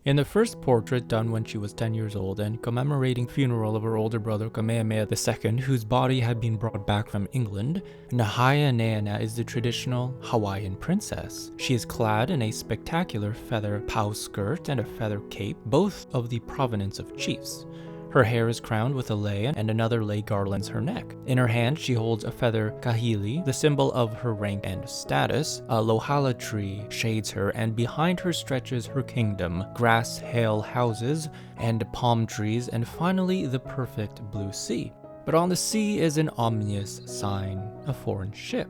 In the first portrait done when she was 10 years old and commemorating funeral of her older brother Kamehameha II, whose body had been brought back from England, Nahienaena is the traditional Hawaiian princess. She is clad in a spectacular feather pau skirt and a feather cape, both of the provenance of chiefs. Her hair is crowned with a lei, and another lei garlands her neck. In her hand, she holds a feather kahili, the symbol of her rank and status. A lohala tree shades her, and behind her stretches her kingdom, grass hail houses, and palm trees, and finally the perfect blue sea. But on the sea is an ominous sign, a foreign ship.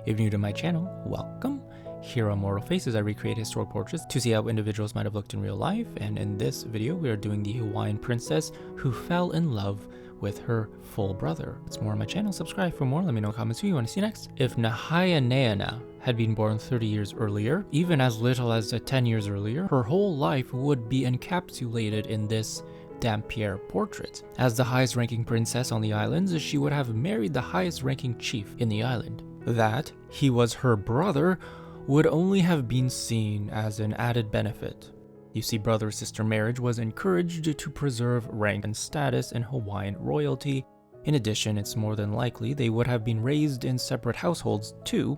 If you're new to my channel, welcome. Here on Mortal Faces, I recreate historic portraits to see how individuals might have looked in real life, and in this video we are doing the Hawaiian princess who fell in love with her full brother. It's more on my channel, subscribe for more, let me know in the comments who you want to see next. If Nahienaena had been born 30 years earlier, even as little as 10 years earlier, her whole life would be encapsulated in this Dampier portrait. As the highest ranking princess on the islands, she would have married the highest ranking chief in the island. That he was her brother would only have been seen as an added benefit. You see, brother-sister marriage was encouraged to preserve rank and status in Hawaiian royalty. In addition, it's more than likely they would have been raised in separate households too.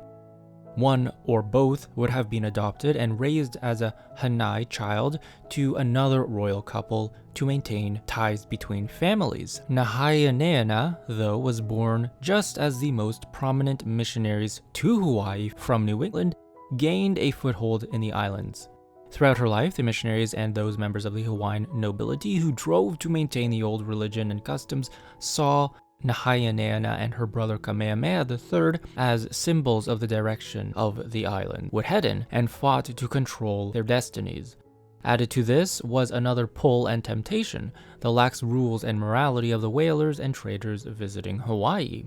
One or both would have been adopted and raised as a hanai child to another royal couple to maintain ties between families. Nahienaena, though, was born just as the most prominent missionaries to Hawaii from New England gained a foothold in the islands. Throughout her life, the missionaries and those members of the Hawaiian nobility who drove to maintain the old religion and customs saw Nahienaena and her brother Kamehameha III as symbols of the direction of the island would head in, and fought to control their destinies. Added to this was another pull and temptation, the lax rules and morality of the whalers and traders visiting Hawaii.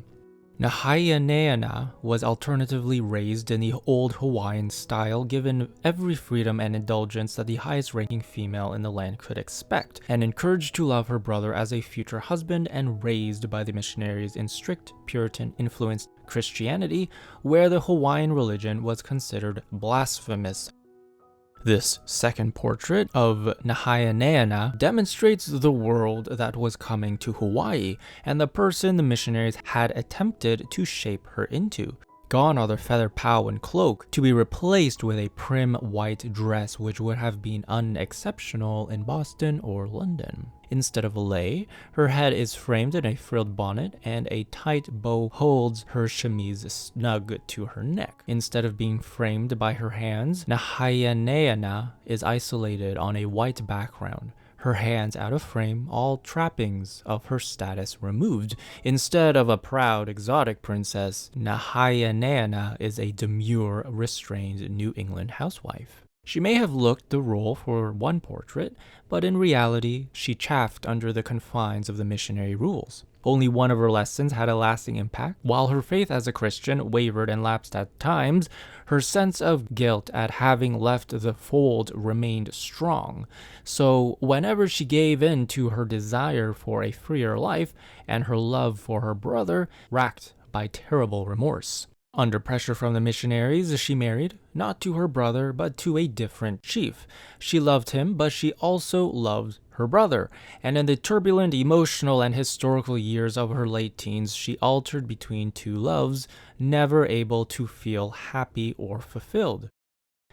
Nahienaena was alternatively raised in the old Hawaiian style, given every freedom and indulgence that the highest ranking female in the land could expect, and encouraged to love her brother as a future husband, and raised by the missionaries in strict Puritan-influenced Christianity, where the Hawaiian religion was considered blasphemous. This second portrait of Nahienaena demonstrates the world that was coming to Hawaii and the person the missionaries had attempted to shape her into. Gone are the feather pau and cloak, to be replaced with a prim white dress which would have been unexceptional in Boston or London. Instead of a lei, her head is framed in a frilled bonnet, and a tight bow holds her chemise snug to her neck. Instead of being framed by her hands, Nahienaena is isolated on a white background, her hands out of frame, all trappings of her status removed. Instead of a proud, exotic princess, Nahienaena is a demure, restrained New England housewife. She may have looked the role for one portrait, but in reality, she chafed under the confines of the missionary rules. Only one of her lessons had a lasting impact. While her faith as a Christian wavered and lapsed at times, her sense of guilt at having left the fold remained strong. So whenever she gave in to her desire for a freer life and her love for her brother, racked by terrible remorse. Under pressure from the missionaries, she married, not to her brother, but to a different chief. She loved him, but she also loved her brother, and in the turbulent emotional and historical years of her late teens, she altered between two loves, never able to feel happy or fulfilled.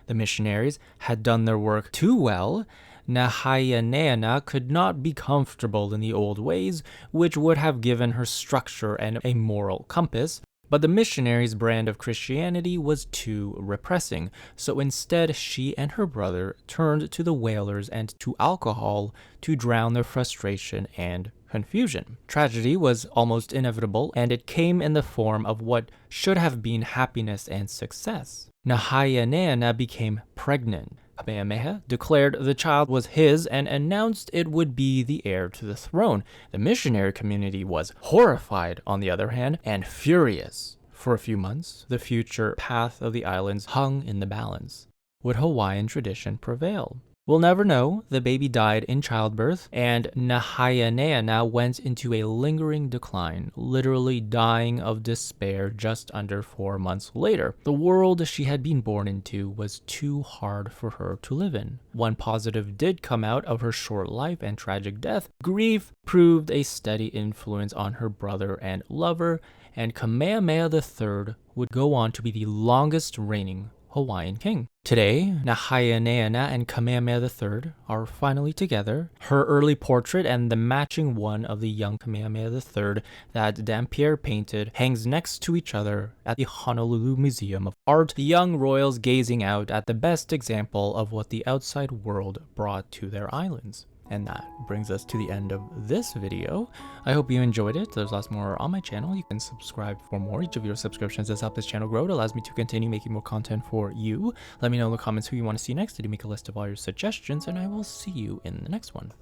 The missionaries had done their work too well. Nahienaena could not be comfortable in the old ways, which would have given her structure and a moral compass. But the missionaries' brand of Christianity was too repressing, so instead she and her brother turned to the whalers and to alcohol to drown their frustration and confusion. Tragedy was almost inevitable, and it came in the form of what should have been happiness and success. Nahienaena became pregnant. Kamehameha declared the child was his and announced it would be the heir to the throne. The missionary community was horrified, on the other hand, and furious. For a few months, the future path of the islands hung in the balance. Would Hawaiian tradition prevail? We'll never know. The baby died in childbirth, and Nahienaena went into a lingering decline, literally dying of despair just under 4 months later. The world she had been born into was too hard for her to live in. One positive did come out of her short life and tragic death. Grief proved a steady influence on her brother and lover, and Kamehameha III would go on to be the longest reigning Hawaiian king. Today, Nahienaena and Kamehameha III are finally together. Her early portrait and the matching one of the young Kamehameha III that Dampier painted hangs next to each other at the Honolulu Museum of Art, the young royals gazing out at the best example of what the outside world brought to their islands. And that brings us to the end of this video. I hope you enjoyed it. There's lots more on my channel. You can subscribe for more. Each of your subscriptions does help this channel grow. It allows me to continue making more content for you. Let me know in the comments who you want to see next. I do make a list of all your suggestions, and I will see you in the next one.